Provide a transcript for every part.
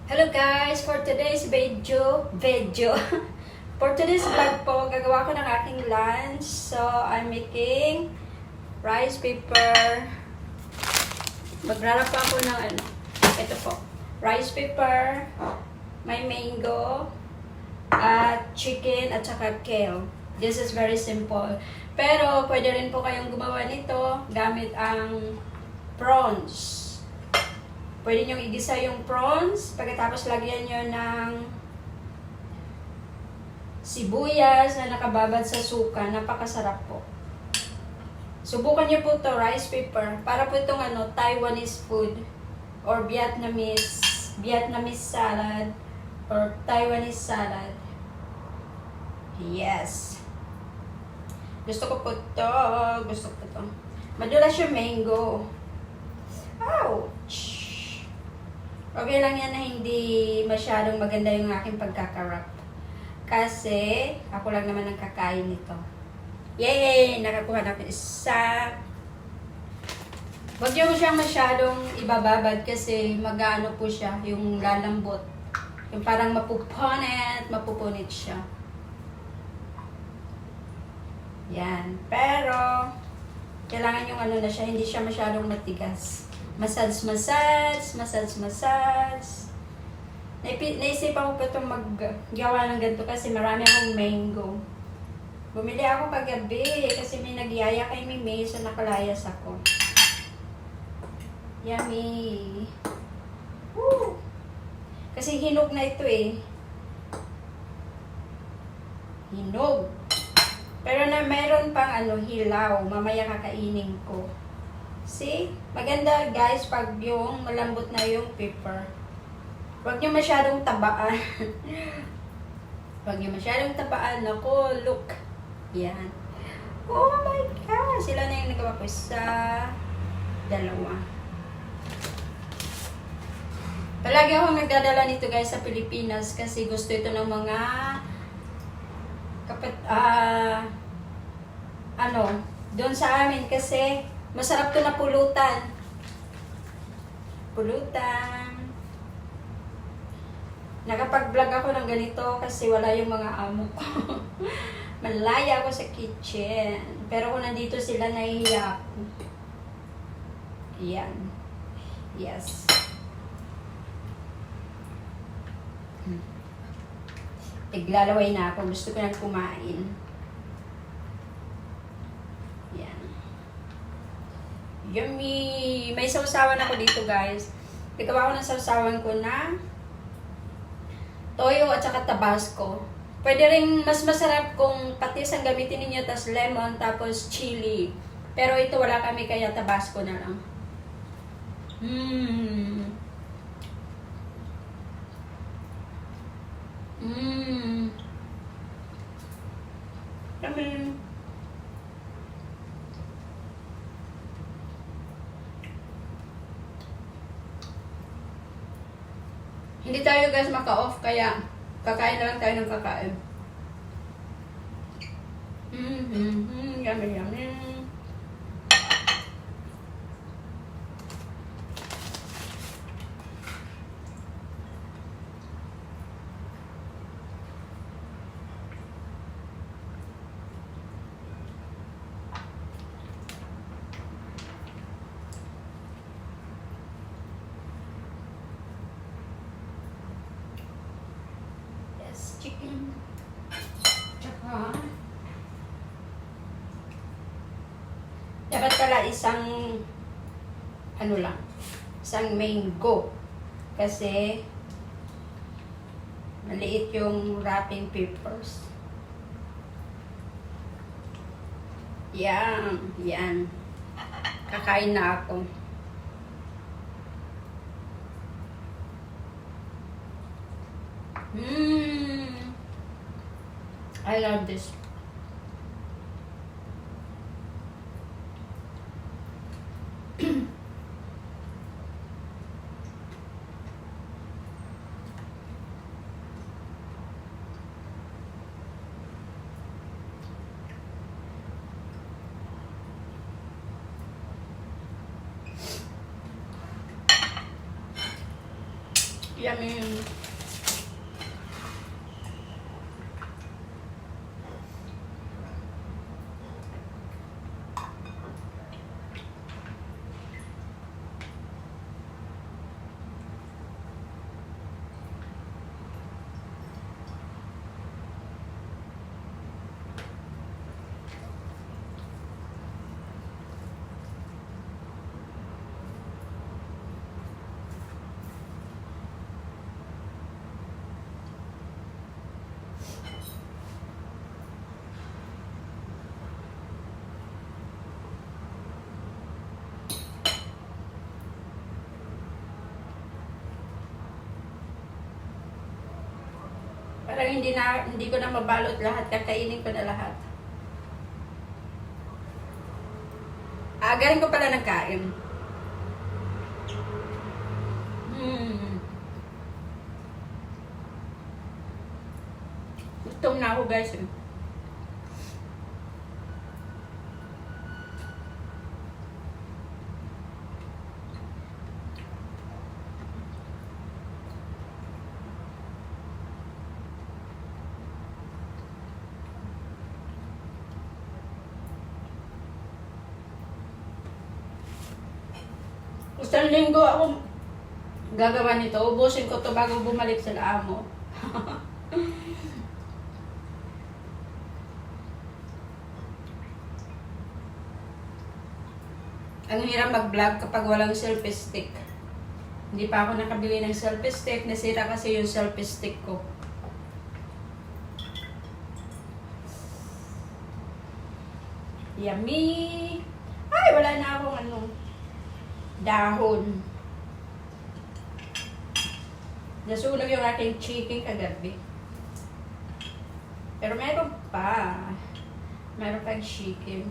Hello guys! For today's for today's vlog po, gagawa ko ng aking lunch. So, I'm making rice paper. Magrarap pa ako ng ito po. Rice paper, may mango, at chicken, at saka kale. This is very simple. Pero, pwede rin po kayong gumawa nito gamit ang prawns. Pwede nyo igisa yung prawns, pagkatapos lagyan nyo ng sibuyas na nakababad sa suka. Napakasarap po. Subukan nyo po to rice paper. Para po itong Taiwanese food or Vietnamese salad or Taiwanese salad. Yes. Gusto ko po to. Madulas yung mango. Ouch! Okay lang yan na hindi masyadong maganda yung aking pagkakarap. Kasi, ako lang naman ang kakain nito. Yay! Nakakuha na ako isa. Huwag nyo siyang masyadong ibababad kasi mag-ano po siya, yung lalambot. Yung parang mapupunit siya. Yan. Pero, kailangan yung na siya, hindi siya masyadong matigas. Massage. Naisipan ko pa itong maggawa ng ganito kasi marami akong mango. Bumili ako kagabi kasi may nagyaya kay Mimi, so nakalayas ako. Yummy! Woo! Kasi hinog na ito eh. Hinog. Pero na mayroon pang hilaw, mamaya kakainin ko. See? Maganda guys pag yung malambot na yung paper. Huwag nyo masyadong tabaan. Huwag nyo masyadong tabaan. Ako, look. Yan. Oh my God! Sila na yung nagawa ko sa dalawa. Palagi akong nagdadala nito guys sa Pilipinas kasi gusto ito ng mga doon sa amin kasi masarap to na pulutan. Nakapag-vlog ako ng ganito kasi wala yung mga amo ko. Malaya ako sa kitchen. Pero kung nandito sila, nahihiya ako. Yan. Yes. Naglalaway na ako. Gusto ko nang kumain. Yan. Yummy! May sausawan ako dito guys. Nagawa ko ng sausawan ko na toyo at saka tabasco. Pwede rin mas masarap kung patis ang gamitin ninyo, tas lemon, tapos chili. Pero ito wala kami kaya tabasco na lang. Yummy! Hindi tayo guys maka-off kaya kakain na lang tayo ng kakain. Yummy. Chicken. Tsaka dapat pala isang isang mango kasi maliit yung wrapping papers. Yan. Kakain na ako. I love this. Yummy. Parang hindi ko na mabalot lahat, kakainin ko na lahat. Galing ko pala nagkain. Gutom na ako, guys. Isang linggo ako gagawa nito. Ubusin ko to bago bumalik sa amo. Ang hirap mag-vlog kapag walang selfie stick. Hindi pa ako nakabili ng selfie stick. Nasira kasi yung selfie stick ko. Yummy! Ay, wala na akong dahon. Nasunog yung aking chicken kagabi. Pero meron pa. Meron pang chicken.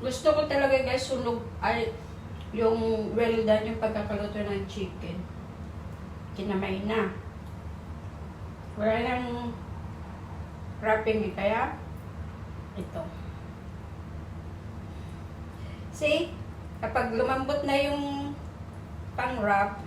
Gusto ko talaga, guys, sunog ay yung well done yung pagkakaluto ng chicken. Kinamay na. Wala nang wrapping kaya ito. See? Kapag lumambot na yung pang-wrap,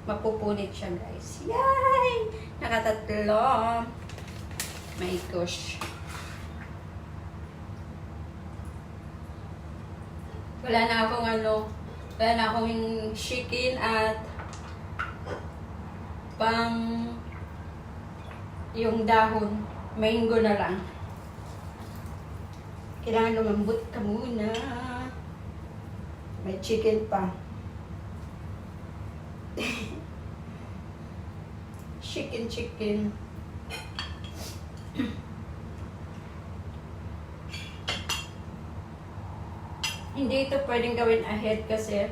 mapupunit siya, guys. Yay! Nakatatlo. My gosh. Wala na akong chicken at pang yung dahon, mango na lang. Kailangan lumambot ka muna. May chicken pa. Chicken. Hindi ito pwedeng gawin ahead kasi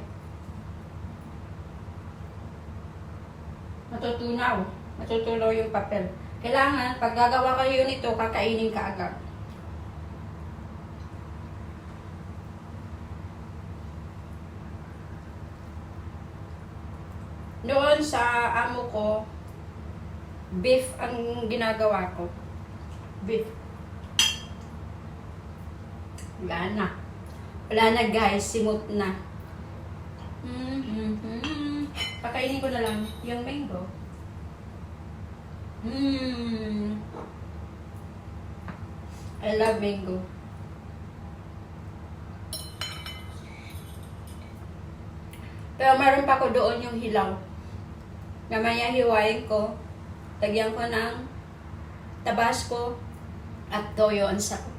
matutunaw yung papel. Kailangan, pag gagawa kayo nito, kakainin ka agad. Noon sa amo ko, beef ang ginagawa ko. Beef. Wala na, guys. Simot na. Pakainin ko na lang yung mango. I love mango. Pero meron pa ko doon yung hilaw. Mamaya hiwain ko. Lagyan ko ng tabasco at toyo ang sarap.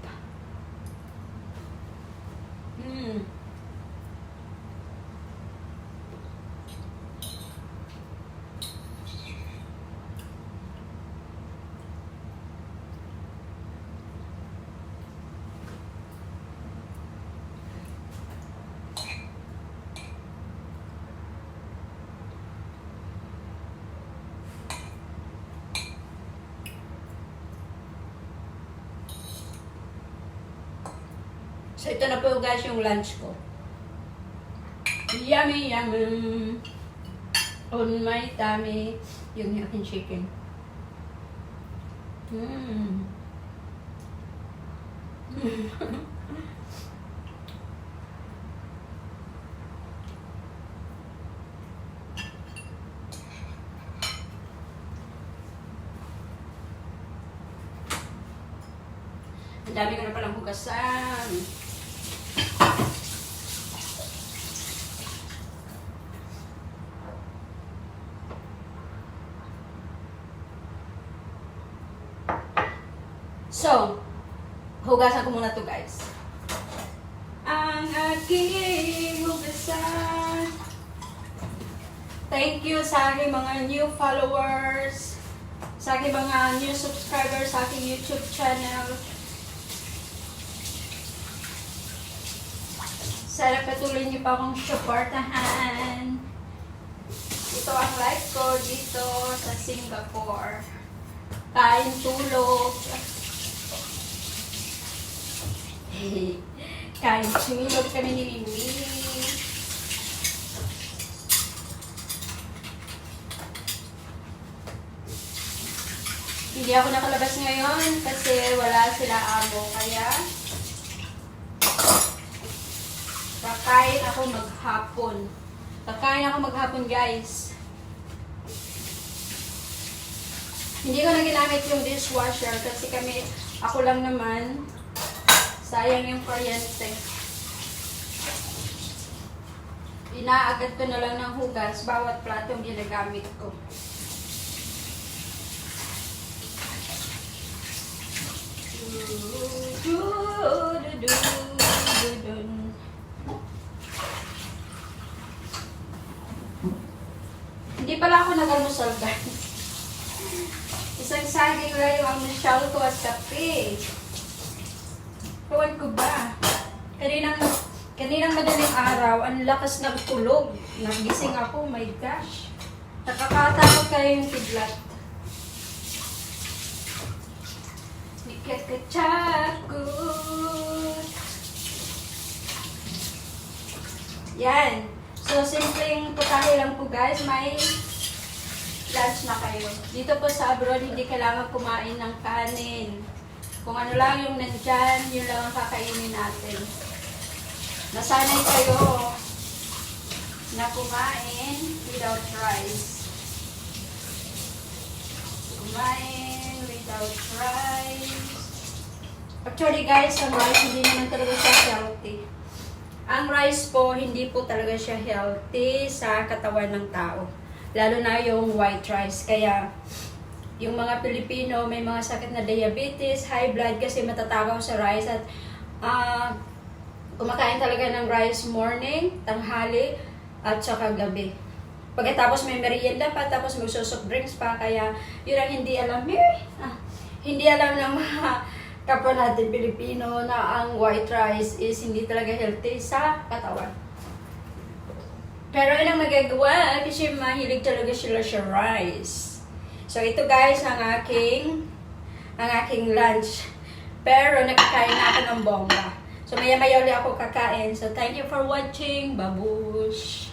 So, ito na po, guys, yung lunch ko. Yummy. On my tummy. Yung aking chicken. Ang dami ko na palang hugasan. So, hugasan ko muna to guys. Ang aking hugasan. Thank you sa aking mga new followers, sa aking mga new subscribers sa aking YouTube channel. Sana patuloy niyo pa akong supportahan. Ito ang life ko dito sa Singapore. Kain, tulog. Kain, tulog kami ni Mimi. Hindi ako nakalabas ngayon kasi wala sila amo. Kaya kakain ako maghapon. Kakain ako maghapon guys. Hindi ko na ginamit yung dishwasher kasi ako lang naman. Sayang yung kuryente. Inaagad ko na lang ng hugas bawat platong ginagamit ko. Hindi pala ako nag-almusal guys. Isang saging lang yung almusal ko at kape. Ewan ko ba? Kaninang madaling araw, ang lakas ng tulog. Nagising ako, my gosh. Nakakatakot kayo yung kidlat. Nikakachakot. Yan. So, simpleng putahe lang po guys. May lunch na kayo. Dito po sa abroad, hindi kailangan kumain ng kanin. Kung ano lang yung nandyan, yun lang ang kakainin natin. Nasanay kayo na kumain without rice. Kumain without rice. Actually guys, ang rice hindi naman talaga siya healthy. Ang rice po, hindi po talaga siya healthy sa katawan ng tao. Lalo na yung white rice. Kaya, yung mga Pilipino may mga sakit na diabetes, high blood kasi matatakaw sa rice at kumakain talaga ng rice morning, tanghali, at saka gabi. Pagkatapos may merienda pa, tapos magsusok drinks pa, kaya yun ang hindi alam, hindi alam ng mga kapwa natin Pilipino na ang white rice is hindi talaga healthy sa katawan. Pero yun ang magagawa kasi mahilig talaga sila sa rice. So, ito guys, ang aking lunch. Pero, nakakain na ako ng bongga. So, maya-maya ulit ako kakain. So, thank you for watching. Babush!